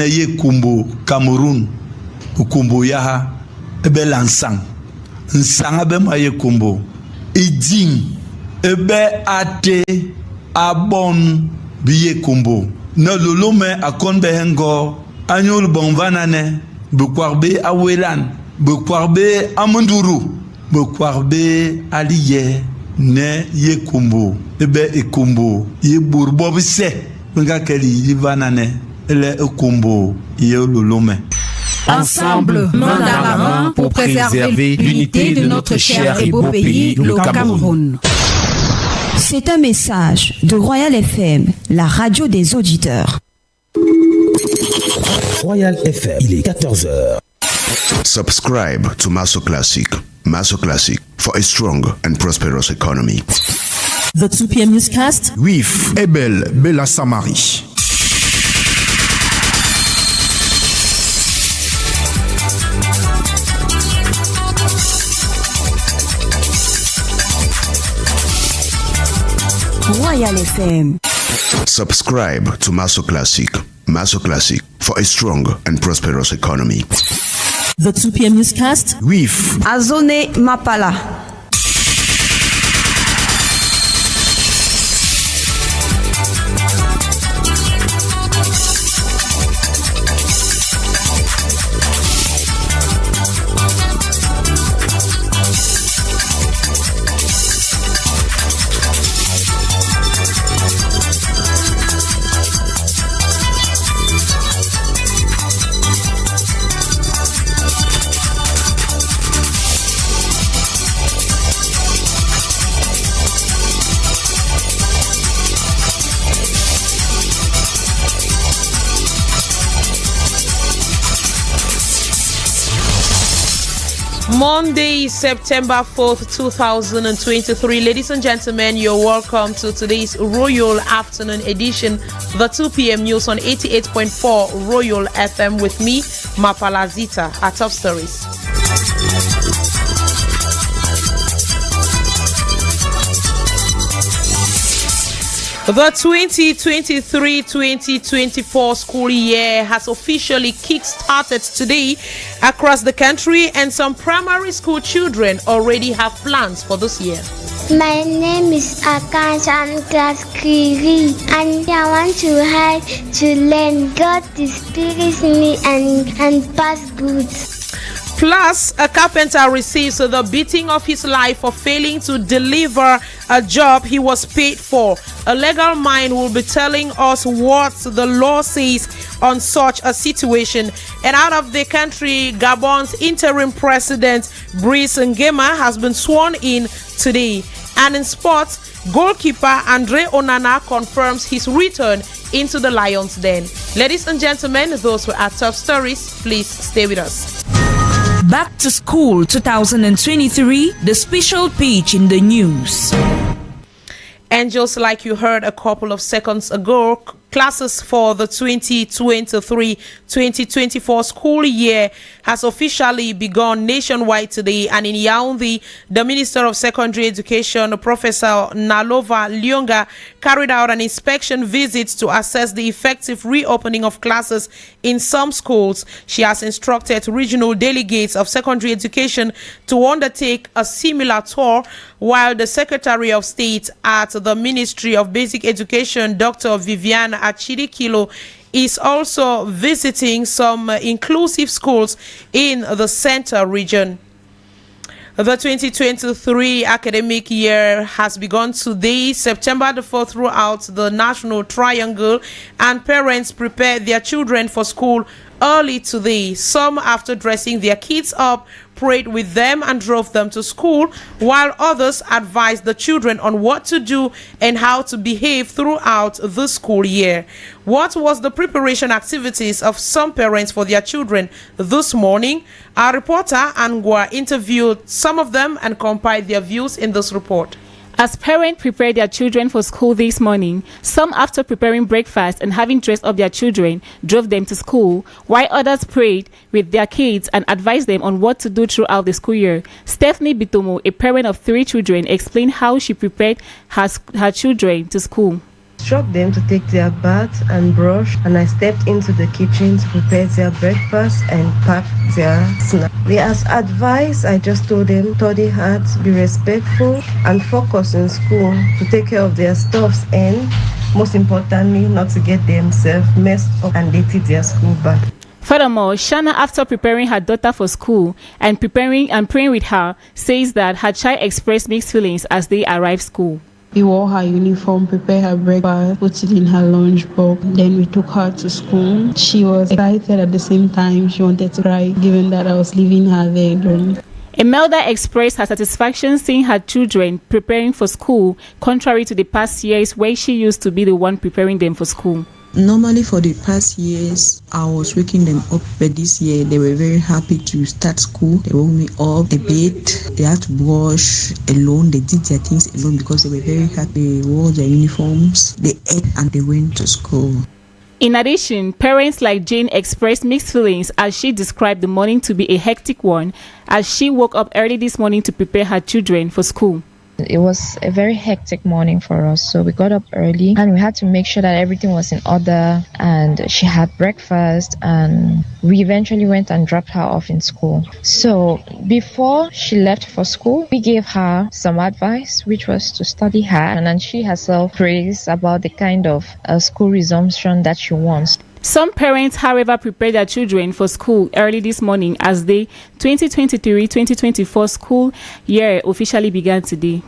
na ye kumbo Cameroon kumbo yaha ebe lansang nsanga be ma ye kumbo iding ebe ate abon biye kumbo na lolome akon behengo anyol bonvanane bekwarbe awelan bekwarbe amunduru bekwarbe aliye ne ye kumbo ebe ekumbo ye burbo bise nga keli yivanane ele ekumbo ye lolome. Ensemble, main dans la main pour préserver l'unité de notre cher et beau pays, le Cameroun. C'est un message de Royal FM, la radio des auditeurs. Royal FM, il est 14h. Subscribe to Maso Classic. Maso Classic for a strong and prosperous economy. The 2PM Newscast with Ebel Bella Samari. Royal FM. Subscribe to Maso Classic. Maso Classic for a strong and prosperous economy. The 2PM Newscast with Azone MAPALAH. Monday, September 4th, 2023. Ladies and gentlemen, you're welcome to today's Royal Afternoon Edition, the 2 p.m. News on 88.4 Royal FM with me, MAPALAH ZITA, our top stories. The 2023-2024 school year has officially kick-started today across the country, and some primary school children already have plans for this year. My name is Akash. I'm class Kiri, and I want to learn. God displease me and pass good. Plus, a carpenter receives the beating of his life for failing to deliver a job he was paid for. A legal mind will be telling us what the law says on such a situation. And out of the country, Gabon's interim president, Brice Nguema, has been sworn in today. And in sports, goalkeeper Andre Onana confirms his return into the Lions' den. Ladies and gentlemen, those were our top stories. Please stay with us. Back to School 2023, the special page in the news. And just like you heard a couple of seconds ago, classes for the 2023-2024 school year has officially begun nationwide today. And in Yaoundé, the Minister of Secondary Education, Professor Nalova Lyonga, carried out an inspection visit to assess the effective reopening of classes in some schools. She has instructed regional delegates of secondary education to undertake a similar tour, while the Secretary of State at the Ministry of Basic Education, Dr. Viviane Achirikilo, is also visiting some inclusive schools in the center region. The 2023 academic year has begun today, September the 4th, throughout the National Triangle, and parents prepare their children for school early today. Some, after dressing their kids up, prayed with them and drove them to school, while others advised the children on what to do and how to behave throughout the school year. What was the preparation activities of some parents for their children this morning? Our reporter Angwa interviewed some of them and compiled their views in this report. As parents prepared their children for school this morning, some, after preparing breakfast and having dressed up their children, drove them to school, while others prayed with their kids and advised them on what to do throughout the school year. Stephanie Bitomo, a parent of 3 children, explained how she prepared her children to school. instruct them to take their bath and brush, and I stepped into the kitchen to prepare their breakfast and pack their snacks. As advice, I just told them study hard, be respectful, and focus in school to take care of their stuffs, and most importantly, not to get themselves messed up and dated their school bag. Furthermore, Shana, after preparing her daughter for school and praying with her, says that her child expressed mixed feelings as they arrived school. We wore her uniform, prepared her breakfast, put it in her lunchbox. Then we took her to school. She was excited at the same time. She wanted to cry, given that I was leaving her there alone. Imelda expressed her satisfaction seeing her children preparing for school, contrary to the past years where she used to be the one preparing them for school. Normally for the past years, I was waking them up, but this year they were very happy to start school. They woke me up, they bathed, they had to wash alone, they did their things alone because they were very happy. They wore their uniforms, they ate and they went to school. In addition, parents like Jane expressed mixed feelings as she described the morning to be a hectic one as she woke up early this morning to prepare her children for school. It was a very hectic morning for us, so we got up early and we had to make sure that everything was in order, and she had breakfast, and we eventually went and dropped her off in school. So before she left for school, we gave her some advice, which was to study hard, and then she herself praised about the kind of school resumption that she wants. Some parents, however, prepared their children for school early this morning as the 2023-2024 school year officially began today.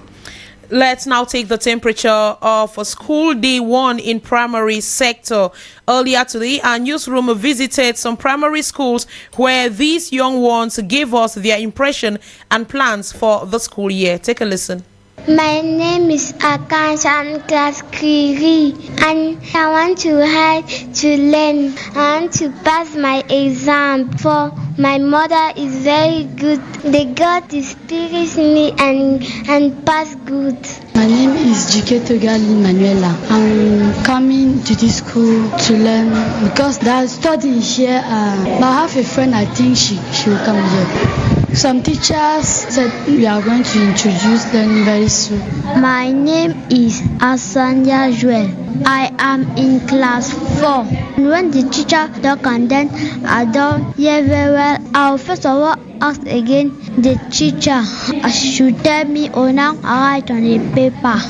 Let's now take the temperature of school day one in primary sector. Earlier today, our newsroom visited some primary schools where these young ones gave us their impression and plans for the school year. Take a listen. My name is Akanshan Klaskiri, and I want to learn. I want to pass my exam. For my mother is very good. The God is spirit me and pass good. My name is Jike Togali Manuela. I'm coming to this school to learn because the study here. But I have a friend. I think she will come here. Some teachers said we are going to introduce them very soon. My name is Asanya Joel. I am in class 4. When the teacher talk and then I don't hear very well, I'll first of all ask again the teacher should tell me or now I write on the paper.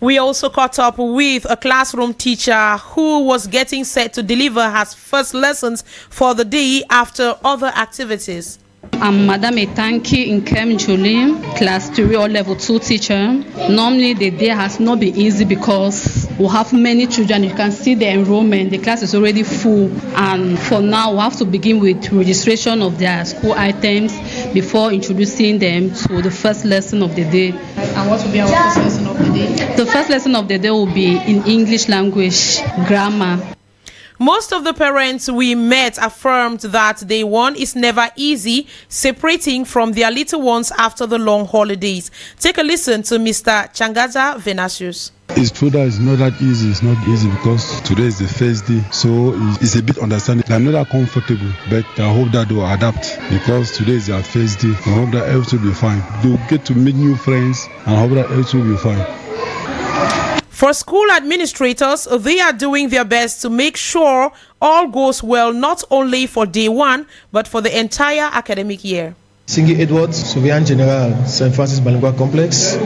We also caught up with a classroom teacher who was getting set to deliver her first lessons for the day after other activities. I'm Madam Etanki Nkem Julie, class 3 or level 2 teacher. Normally the day has not been easy because we have many children. You can see the enrollment. The class is already full, and for now we have to begin with registration of their school items before introducing them to the first lesson of the day. And what will be our first lesson of the day? The first lesson of the day will be in English language, grammar. Most of the parents we met affirmed that day one is never easy, separating from their little ones after the long holidays. Take a listen to Mr. Changaza Venasius. It's true that it's not that easy. It's not easy because today is the first day, so it's a bit understanding. I'm not that comfortable, but I hope that they'll adapt because today is their first day. I hope that everything will be fine. They'll get to meet new friends, and I hope that everything will be fine. For school administrators, they are doing their best to make sure all goes well, not only for day one, but for the entire academic year. Singi Edwards, Surveillant General, St. Francis Bilingual Complex.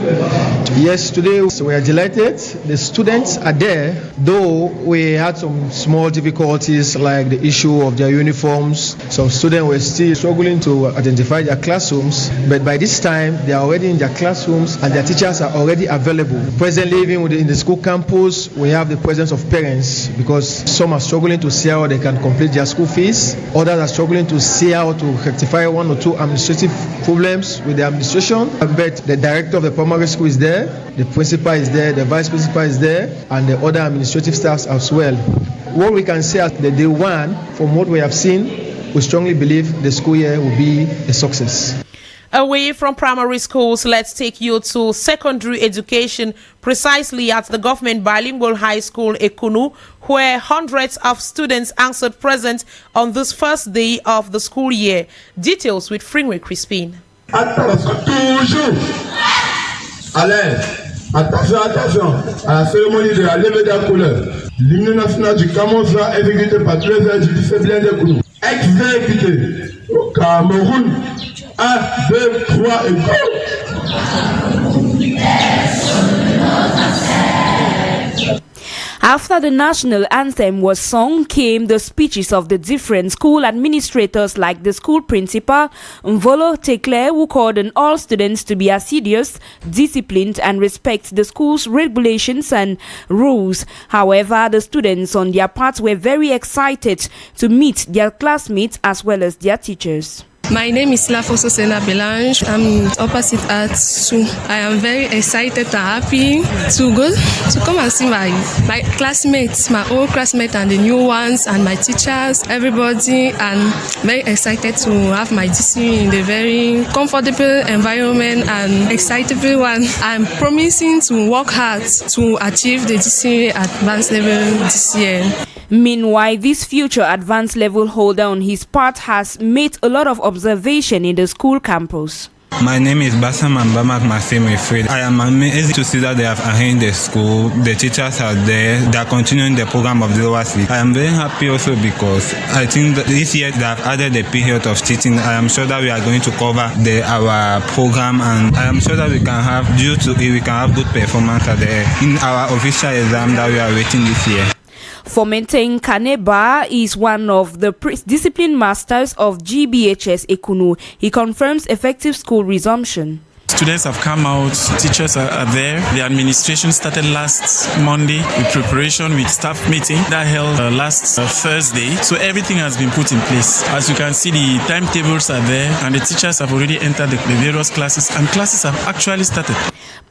Yes, today we are delighted. The students are there, though we had some small difficulties like the issue of their uniforms. Some students were still struggling to identify their classrooms, but by this time they are already in their classrooms and their teachers are already available. Presently, even in the school campus, we have the presence of parents because some are struggling to see how they can complete their school fees. Others are struggling to see how to rectify one or two administrative problems with the administration. But the director of the primary school is there, the principal is there, the vice principal is there, and the other administrative staffs as well. What we can say at the day one, from what we have seen, we strongly believe the school year will be a success. Away from primary schools, let's take you to secondary education, precisely at the government bilingual high school Ekunu, where hundreds of students answered present on this first day of the school year. Details with Fringwe Crispin. Attention, attention à la cérémonie de la levée des couleurs. L'hymne national du Cameroun sera exécuté par tous les aides du lycée Blindé Kounou. Exécuté au Cameroun. 1, 2, 3 et go! After the national anthem was sung, came the speeches of the different school administrators like the school principal, Mvolo Tekle, who called on all students to be assiduous, disciplined and respect the school's regulations and rules. However, the students on their part were very excited to meet their classmates as well as their teachers. My name is Lafoso Sena Belange. I'm opposite at 2. I am very excited and happy to come and see my classmates, my old classmates and the new ones and my teachers, everybody, and very excited to have my DCE in a very comfortable environment and excitable one. I'm promising to work hard to achieve the DCE advanced level this year. Meanwhile, this future advanced level holder on his part has made a lot of observation in the school campus. My name is Bassam Ambamak Masimi Fred. I am amazed to see that they have arranged the school. The teachers are there. They are continuing the program of the lower sleep. I am very happy also because I think that this year they have added the period of teaching. I am sure that we are going to cover our program, and I am sure that we can have good performance in our official exam that we are waiting this year. Fomenting Kaneba is one of the discipline masters of GBHS Ekunu. He confirms effective school resumption. Students have come out, teachers are there. The administration started last Monday with preparation with staff meeting that held last Thursday. So everything has been put in place. As you can see, the timetables are there and the teachers have already entered the various classes, and classes have actually started.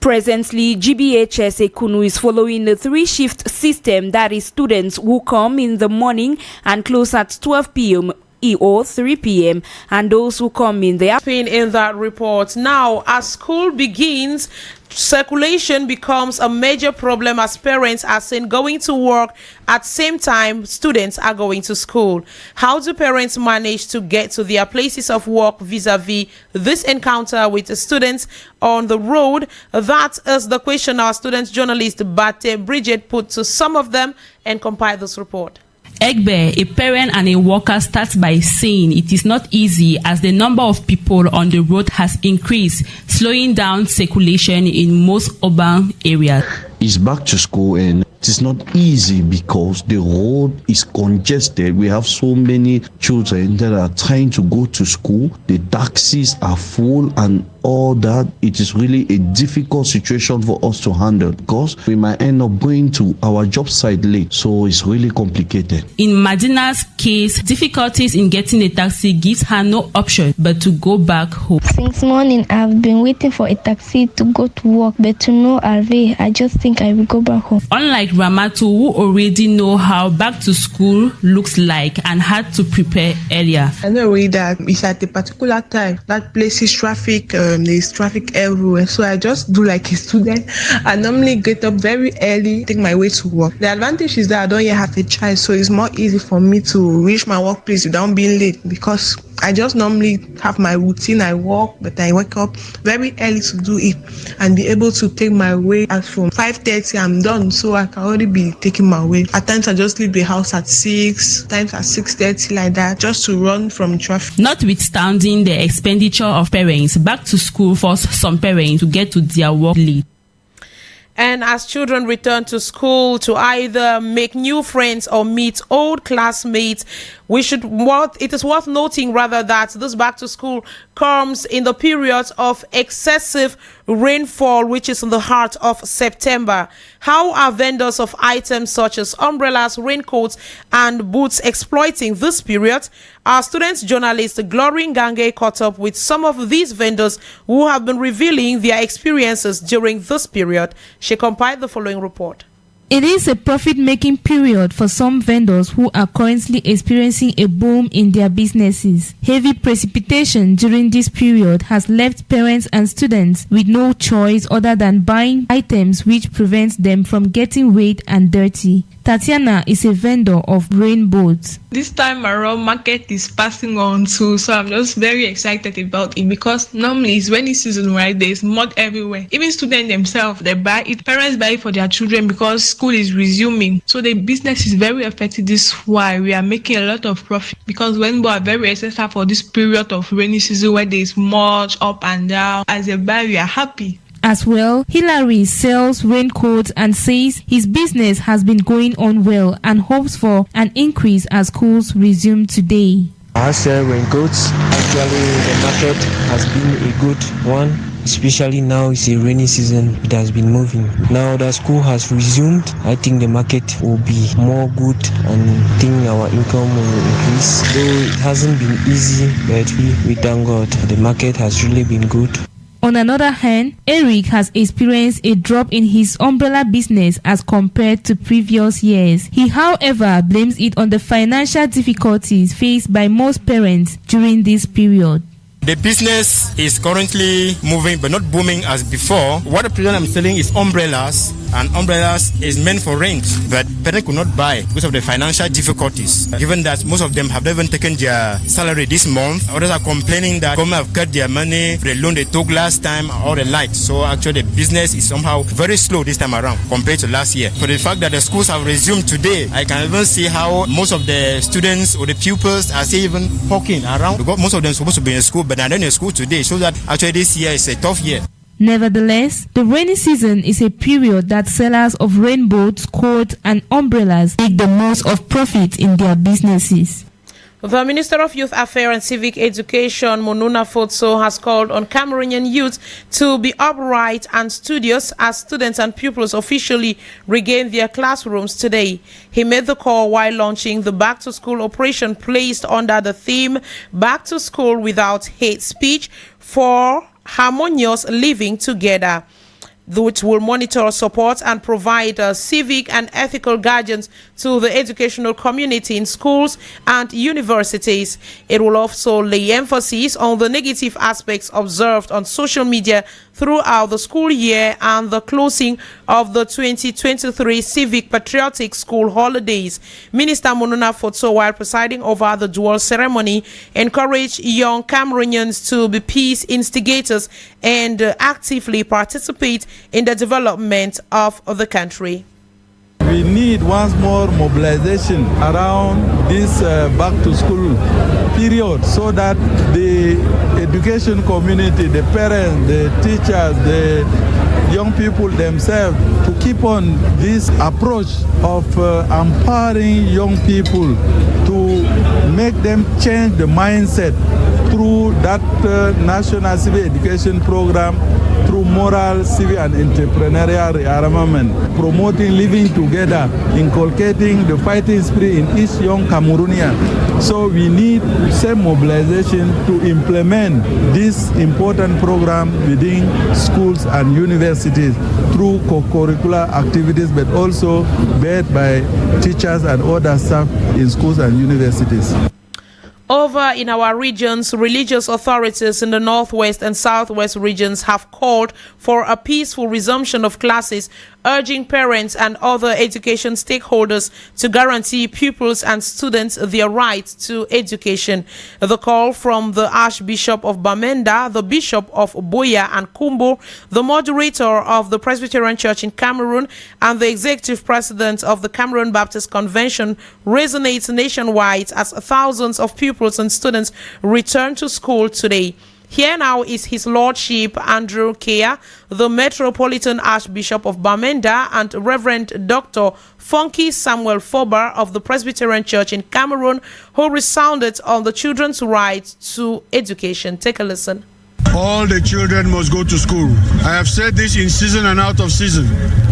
Presently, GBHS Ekunu is following the 3-shift system, that is students who come in the morning and close at 12 p.m. or 3 p.m. and those who come in the afternoon. In that report, now as school begins, circulation becomes a major problem as parents are seen going to work at same time students are going to school. How do parents manage to get to their places of work vis-a-vis this encounter with the students on the road? That is the question our student journalist Bate Bridget put to some of them and compiled this report. Egbe, a parent and a worker, starts by saying it is not easy as the number of people on the road has increased, slowing down circulation in most urban areas. It's back to school and it is not easy because the road is congested. We have so many children that are trying to go to school. The taxis are full and all that. It is really a difficult situation for us to handle because we might end up going to our job site late. So it's really complicated. In Madina's case, difficulties in getting a taxi gives her no option but to go back home. Since morning, I've been waiting for a taxi to go to work, but to no avail. I just think I will go back home. Unlike Ramatu, who already know how back to school looks like and had to prepare earlier. I know really that it's at a particular time that places traffic, there's traffic everywhere. So I just do like a student. I normally get up very early, take my way to work. The advantage is that I don't yet have a child, so it's more easy for me to reach my workplace without being late because I just normally have my routine. I walk, but I wake up very early to do it and be able to take my way. As from 5:30, I'm done, so I can already be taking my way. At times, I just leave the house at 6, times at 6:30, like that, just to run from traffic. Notwithstanding the expenditure of parents, back to school forces some parents to get to their work late. And as children return to school to either make new friends or meet old classmates, it is worth noting rather that this back to school comes in the period of excessive rainfall, which is in the heart of September. How are vendors of items such as umbrellas, raincoats, and boots exploiting this period? Our student journalist Glory Ngange caught up with some of these vendors who have been revealing their experiences during this period. She compiled the following report. It is a profit-making period for some vendors who are currently experiencing a boom in their businesses. Heavy precipitation during this period has left parents and students with no choice other than buying items which prevents them from getting wet and dirty. Tatiana is a vendor of rainbows. This time around, market is passing on too, so I'm just very excited about it because normally it's rainy season, right? There's mud everywhere. Even students themselves, they buy it. Parents buy it for their children because school is resuming. So the business is very effective. This is why we are making a lot of profit because rainbow are very essential for this period of rainy season where there's mud up and down. As a buyer, we are happy. As well, Hilary sells raincoats and says his business has been going on well and hopes for an increase as schools resume today. I sell raincoats. Actually, the market has been a good one, especially now it's a rainy season. It has been moving. Now that school has resumed, I think the market will be more good and I think our income will increase. Though it hasn't been easy, but we thank God. The market has really been good. On another hand, Eric has experienced a drop in his umbrella business as compared to previous years. He, however, blames it on the financial difficulties faced by most parents during this period. The business is currently moving but not booming as before. What the present I'm selling is umbrellas, and umbrellas is meant for rent, but parents could not buy because of the financial difficulties. Given that most of them have never taken their salary this month, others are complaining that government have cut their money for the loan they took last time or the like. So actually the business is somehow very slow this time around compared to last year. For the fact that the schools have resumed today, I can even see how most of the students or the pupils are still even walking around because most of them are supposed to be in school, but they're not in school today. So that actually this year is a tough year. Nevertheless, the rainy season is a period that sellers of rainbows, coats and umbrellas make the most of profit in their businesses. The Minister of Youth Affairs and Civic Education, Monuna Fotso, has called on Cameroonian youth to be upright and studious as students and pupils officially regain their classrooms today. He made the call while launching the Back to School operation placed under the theme Back to School Without Hate Speech for Harmonious Living Together, which will monitor, support and provide civic and ethical guidance to the educational community in schools and universities. It will also lay emphasis on the negative aspects observed on social media throughout the school year and the closing of the 2023 Civic Patriotic School holidays. Minister Monuna Fotso, while presiding over the dual ceremony, encouraged young Cameroonians to be peace instigators and actively participate in the development of the country. We need once more mobilization around this back to school period so that the education community, the parents, the teachers, the young people themselves to keep on this approach of empowering young people to make them change the mindset through that national civic education program, through moral, civic and entrepreneurial rearmament, promoting living together, inculcating the fighting spirit in each young Cameroonian. So we need same mobilization to implement this important program within schools and universities through co-curricular activities, but also led by teachers and other staff in schools and universities. Over in our regions, religious authorities in the northwest and southwest regions have called for a peaceful resumption of classes, urging parents and other education stakeholders to guarantee pupils and students their right to education. The call from the Archbishop of Bamenda, the Bishop of Boya and Kumbo, the moderator of the Presbyterian Church in Cameroon, and the executive president of the Cameroon Baptist Convention resonates nationwide as thousands of pupils and students return to school today. Here now is His Lordship Andrew Kea, the Metropolitan Archbishop of Bamenda, and Reverend Dr. Funky Samuel Fobar of the Presbyterian Church in Cameroon, who resounded on the children's right to education. Take a listen. All the children must go to school. I have said this in season and out of season,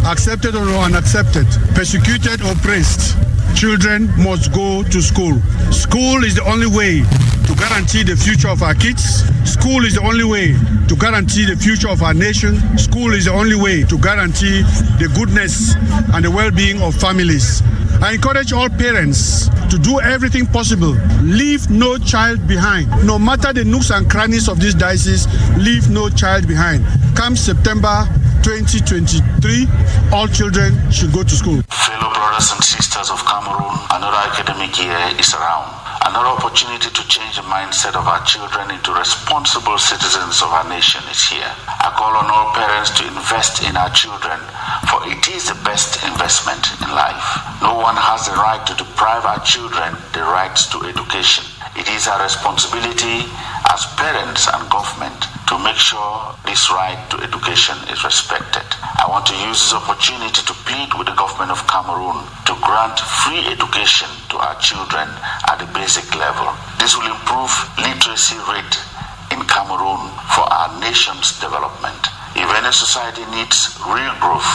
accepted or unaccepted, persecuted or praised. children must go to school. School is the only way to guarantee the future of our kids. School is the only way to guarantee the future of our nation. School is the only way to guarantee the goodness and the well-being of families. I encourage all parents to do everything possible. Leave no child behind. No matter the nooks and crannies of this diocese, leave no child behind. Come September 2023, all children should go to school. Fellow brothers and sisters of Cameroon, another academic year is around. Another opportunity to change the mindset of our children into responsible citizens of our nation is here. I call on all parents to invest in our children, for it is the best investment in life. No one has the right to deprive our children the rights to education. It is our responsibility as parents and government to make sure this right to education is respected. I want to use this opportunity to plead with the government of Cameroon to grant free education to our children at the basic level. This will improve literacy rate in Cameroon for our nation's development. If any society needs real growth,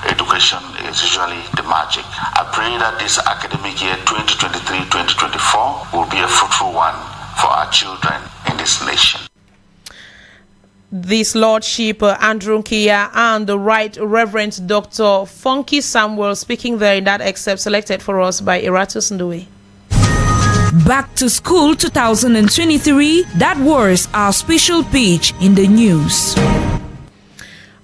education is usually the magic. I pray that this academic year 2023-2024 will be a fruitful one for our children in this nation. This Lordship Andrew Nkia and the Right Reverend Dr. Funky Samuel speaking there in that excerpt selected for us by Eratus Ndowe. Back to School 2023, that was our special page in the news.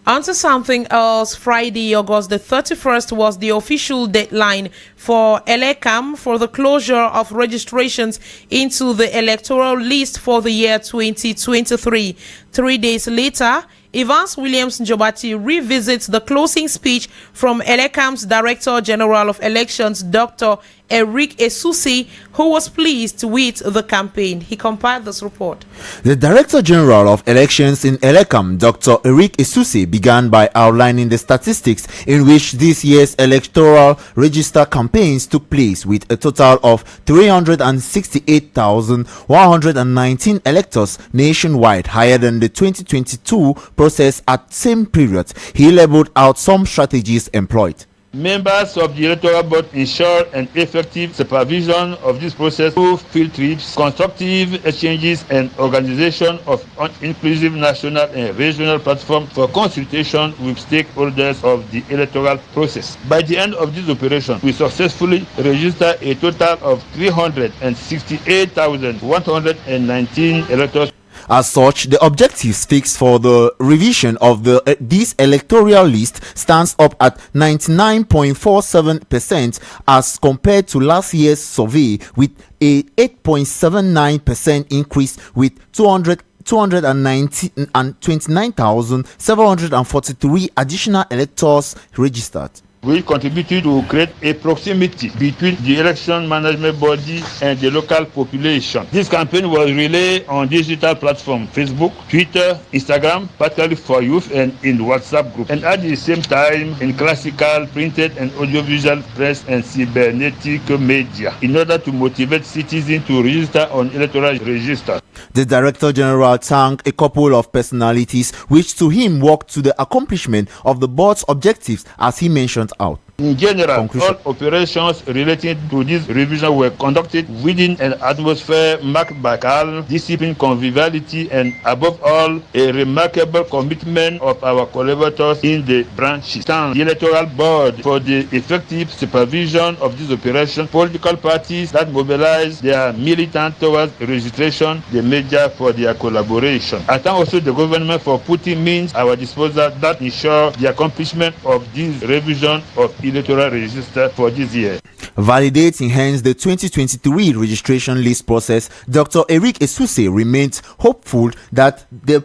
On to something else. Friday, August the 31st was the official deadline for ELECAM for the closure of registrations into the electoral list for the year 2023. 3 days later, Evans Williams Njobati revisits the closing speech from ELECAM's Director General of Elections, Dr. Eric Esusi, who was pleased with the campaign. He compiled this report. The Director General of Elections in ELECAM, Dr. Eric Esusi, began by outlining the statistics in which this year's electoral register campaigns took place, with a total of 368,119 electors nationwide, higher than the 2022 process at same period. He labeled out some strategies employed. Members of the Electoral Board ensure an effective supervision of this process through field trips, constructive exchanges, and organization of an inclusive national and regional platform for consultation with stakeholders of the electoral process. By the end of this operation, we successfully registered a total of 368,119 electors. As such, the objectives fixed for the revision of this electoral list stands up at 99.47% as compared to last year's survey, with a 8.79% increase, with 229,743 additional electors registered. We contributed to create a proximity between the election management body and the local population. This campaign was relayed on digital platforms, Facebook, Twitter, Instagram, particularly for youth, and in WhatsApp group, and at the same time in classical, printed, and audiovisual press and cybernetic media, in order to motivate citizens to register on electoral register. The Director General thanked a couple of personalities which to him worked to the accomplishment of the board's objectives, as he mentioned out. In general, all operations relating to this revision were conducted within an atmosphere marked by calm, discipline, conviviality, and above all, a remarkable commitment of our collaborators in the branches. The Electoral Board for the effective supervision of this operation, political parties that mobilize their militants towards registration, the media for their collaboration. I thank also the government for putting means at our disposal that ensure the accomplishment of this revision of electoral register for this year. Validating hence the 2023 registration list process, Dr. Eric Esusi remains hopeful that the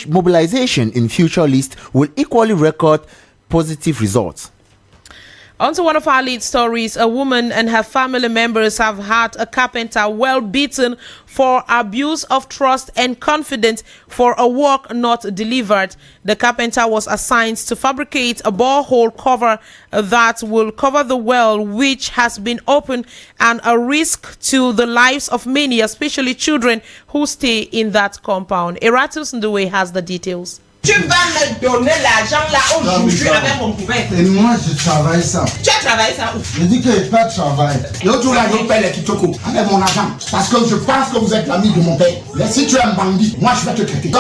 mobilization in future lists will equally record positive results. On to one of our lead stories. A woman and her family members have had a carpenter well beaten for abuse of trust and confidence for a work not delivered. The carpenter was assigned to fabricate a borehole cover that will cover the well which has been opened, and a risk to the lives of many, especially children who stay in that compound. Eratus Ndowe has the details. Tu vas me donner l'argent là aujourd'hui avec mon couvert. Et moi, je travaille ça. Tu as travaillé ça où? Je dis que je n'ai pas de travail. L'autre jour, là, je paie les kitoko avec mon argent. Parce que je pense que vous êtes l'ami de mon père. Mais si tu es un bandit, moi, je vais te traiter.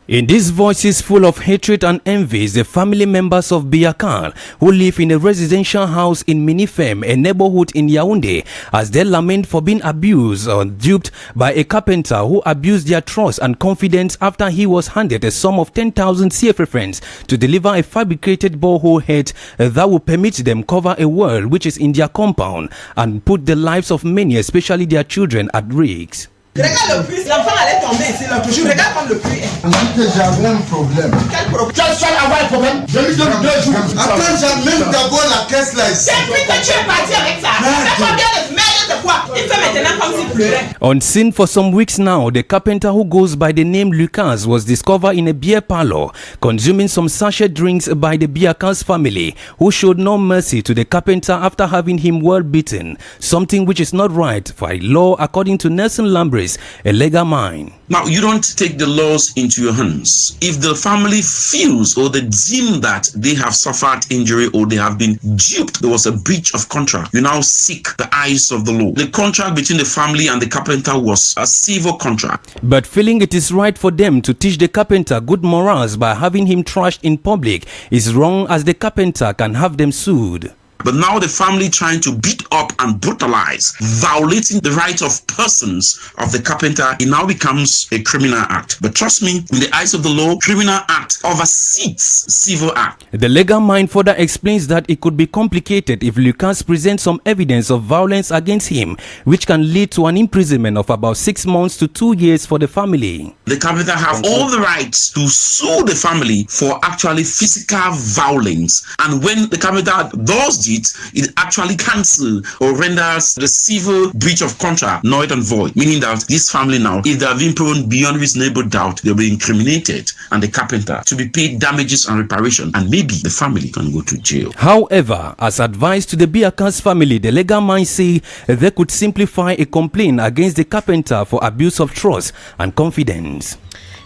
In these voices full of hatred and envy, the family members of Biakal, who live in a residential house in Minifem, a neighborhood in Yaoundé, as they lament for being abused or duped by a carpenter who abused their trust and confidence after he was handed a sum of 10,000 CFA francs to deliver a fabricated borehole head that will permit them cover a well which is in their compound and put the lives of many, especially their children, at risk. Regarde le puits, l'enfant allait tomber ici, là, toujours. Regarde comme le puits est. On dit que j'avais un problème. Quel problème? Tu as seul avoir un problème? Je lui donne 2 jours. Attends, j'amène d'abord la caisse là ici. Depuis que tu es parti avec ça, c'est combien de merde de quoi? Il fait maintenant comme s'il pleurait. On scene for some weeks now, the carpenter who goes by the name Lucas was discovered in a beer parlor, consuming some sachet drinks by the Biakas family, who showed no mercy to the carpenter after having him well beaten, something which is not right by law according to Nelson Lambris, a legal mind. Now, you don't take the laws into your hands. If the family feels or they deem that they have suffered injury or they have been duped, there was a breach of contract, you now seek the eyes of the law. The contract between the family and the carpenter was a civil contract. But feeling it is right for them to teach the carpenter good morals by having him trashed in public is wrong, as the carpenter can have them sued. But now the family trying to beat up and brutalize, violating the rights of persons of the carpenter, it now becomes a criminal act. But trust me, in the eyes of the law, criminal act oversees civil act. The legal mind further explains that it could be complicated if Lucas presents some evidence of violence against him, which can lead to an imprisonment of about 6 months to 2 years for the family. The carpenter have all the rights to sue the family for actually physical violence. And when the carpenter does it actually cancels or renders the civil breach of contract null and void, meaning that this family now, if they have been proven beyond reasonable doubt, they'll be incriminated and the carpenter to be paid damages and reparation, and maybe the family can go to jail. However, as advised to the Biakas family, the legal mind say they could simplify a complaint against the carpenter for abuse of trust and confidence.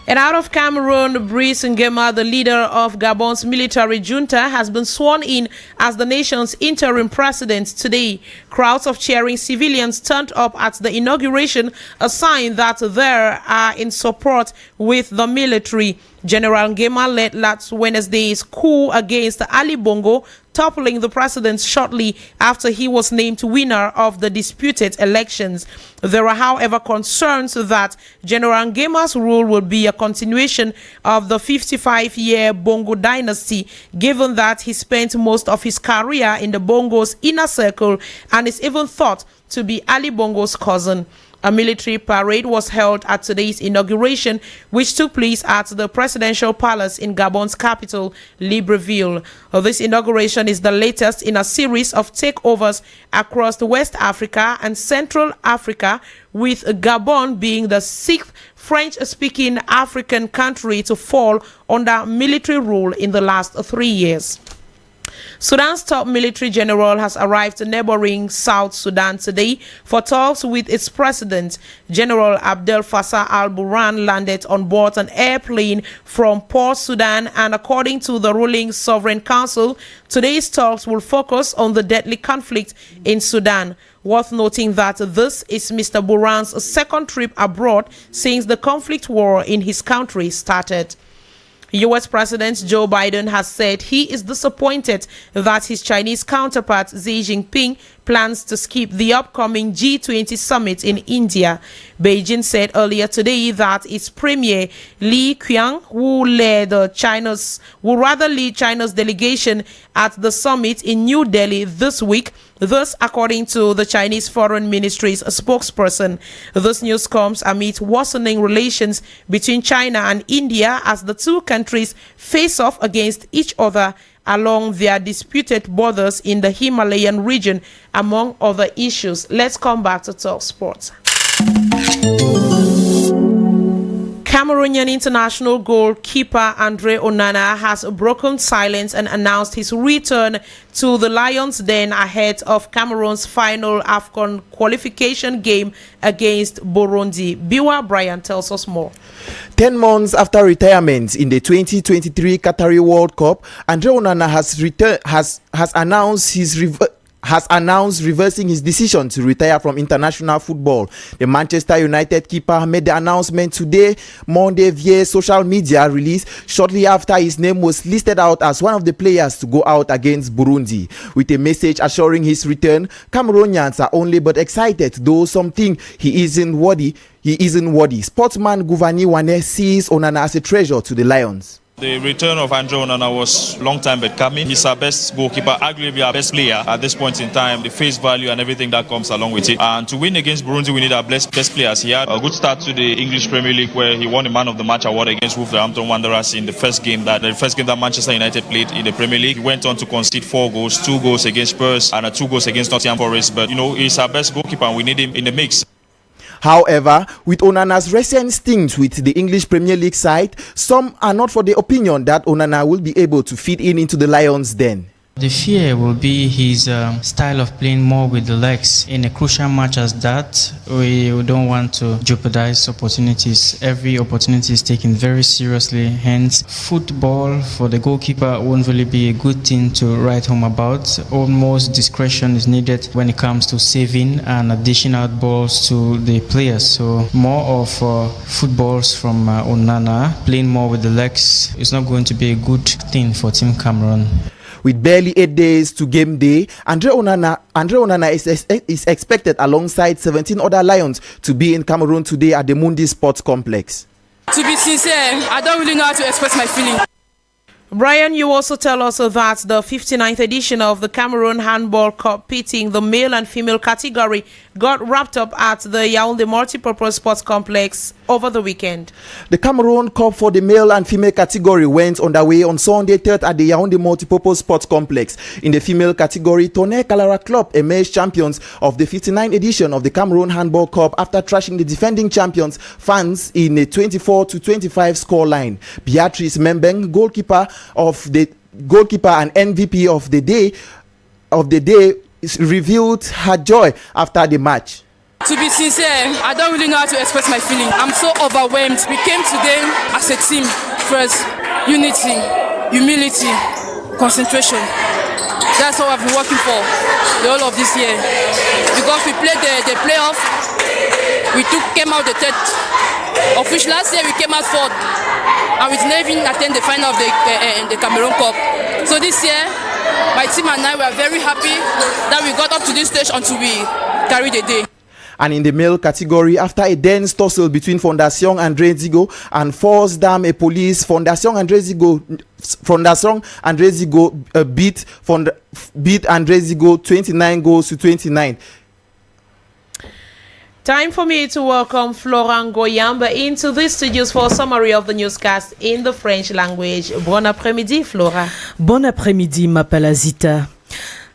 And out of Cameroon, Brice Nguema, the leader of Gabon's military junta, has been sworn in as the nation's interim president today. Crowds of cheering civilians turned up at the inauguration, a sign that they are in support with the military. General Nguema led last Wednesday's coup against Ali Bongo, toppling the president shortly after he was named winner of the disputed elections. There are, however, concerns that General Nguema's rule will be a continuation of the 55-year Bongo dynasty, given that he spent most of his career in the Bongo's inner circle and is even thought to be Ali Bongo's cousin. A military parade was held at today's inauguration, which took place at the presidential palace in Gabon's capital, Libreville. This inauguration is the latest in a series of takeovers across West Africa and Central Africa, with Gabon being the 6th French-speaking African country to fall under military rule in the last 3 years. Sudan's top military general has arrived in neighboring South Sudan today for talks with its president. General Abdel Fattah al-Burhan landed on board an airplane from Port Sudan, and according to the ruling Sovereign Council, today's talks will focus on the deadly conflict in Sudan. Worth noting that this is Mr. Burhan's second trip abroad since the conflict war in his country started. U.S. President Joe Biden has said he is disappointed that his Chinese counterpart Xi Jinping plans to skip the upcoming G20 summit in India. Beijing said earlier today that its premier Li Qiang will rather lead China's delegation at the summit in New Delhi this week. This, according to the Chinese Foreign Ministry's spokesperson. This news comes amid worsening relations between China and India as the two countries face off against each other along their disputed borders in the Himalayan region, among other issues. Let's come back to Talk Sports. Cameroonian international goalkeeper Andre Onana has broken silence and announced his return to the Lions Den ahead of Cameroon's final AFCON qualification game against Burundi. Biwa Brian tells us more. 10 months after retirement in the 2023 Qatari World Cup, Andre Onana has announced reversing his decision to retire from international football. The Manchester United keeper made the announcement today, Monday, via social media release shortly after his name was listed out as one of the players to go out against Burundi. With a message assuring his return, Cameroonians are only but excited, though some think he isn't worthy. Sportsman Gouvani Wane sees Onana as a treasure to the Lions. The return of Andre Onana was long time but coming. He's our best goalkeeper, arguably our best player at this point in time. The face value and everything that comes along with it. And to win against Burundi, we need our best players. He had a good start to the English Premier League where he won the Man of the Match award against Wolverhampton Wanderers in the first game that Manchester United played in the Premier League. He went on to concede 4 goals, 2 goals against Spurs and 2 goals against Nottingham Forest. But he's our best goalkeeper and we need him in the mix. However, with Onana's recent stints with the English Premier League side, some are not for the opinion that Onana will be able to fit into the Lions Den. The fear will be his style of playing more with the legs. In a crucial match as that, we don't want to jeopardize opportunities. Every opportunity is taken very seriously. Hence, football for the goalkeeper won't really be a good thing to write home about. Almost discretion is needed when it comes to saving and dishing out balls to the players. So more of footballs from Onana, playing more with the legs, is not going to be a good thing for Team Cameroon. With barely 8 days to game day, Andre Onana is expected alongside 17 other Lions to be in Cameroon today at the Mundi Sports Complex. To be sincere, I don't really know how to express my feeling. Brian, you also tell us that the 59th edition of the Cameroon Handball Cup pitting the male and female category got wrapped up at the Yaoundé Multipurpose Sports Complex over the weekend. The Cameroon Cup for the male and female category went underway on Sunday 3rd at the Yaoundé Multipurpose Sports Complex. In the female category, Tonnerre Kalara Club emerged champions of the 59th edition of the Cameroon Handball Cup after thrashing the defending champions fans in a 24-25 scoreline. Beatrice Membeng, goalkeeper and MVP of the day, revealed her joy after the match. To be sincere, I don't really know how to express my feeling. I'm so overwhelmed. We came today as a team. First, unity, humility, concentration. That's what I've been working for the whole of this year. Because we played the playoff, we came out the third. Of which last year we came out fourth. And we didn't even attend the final of the Cameroon Cup. So this year, my team and I were very happy that we got up to this stage until we carried the day. And in the male category, after a dense tussle between Fondation André Zigo and Force Dame et Police, Fondation André Zigo beat André Zigo 29 goals to 29. Time for me to welcome Florent Goyamba into the studios for a summary of the newscast in the French language. Bon après-midi, Flora. Bon après-midi, MAPALAH ZITA.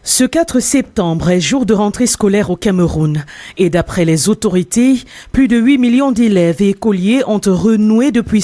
Ce 4 septembre est jour de rentrée scolaire au Cameroun et d'après les autorités, plus de 8 millions d'élèves et écoliers ont renoué depuis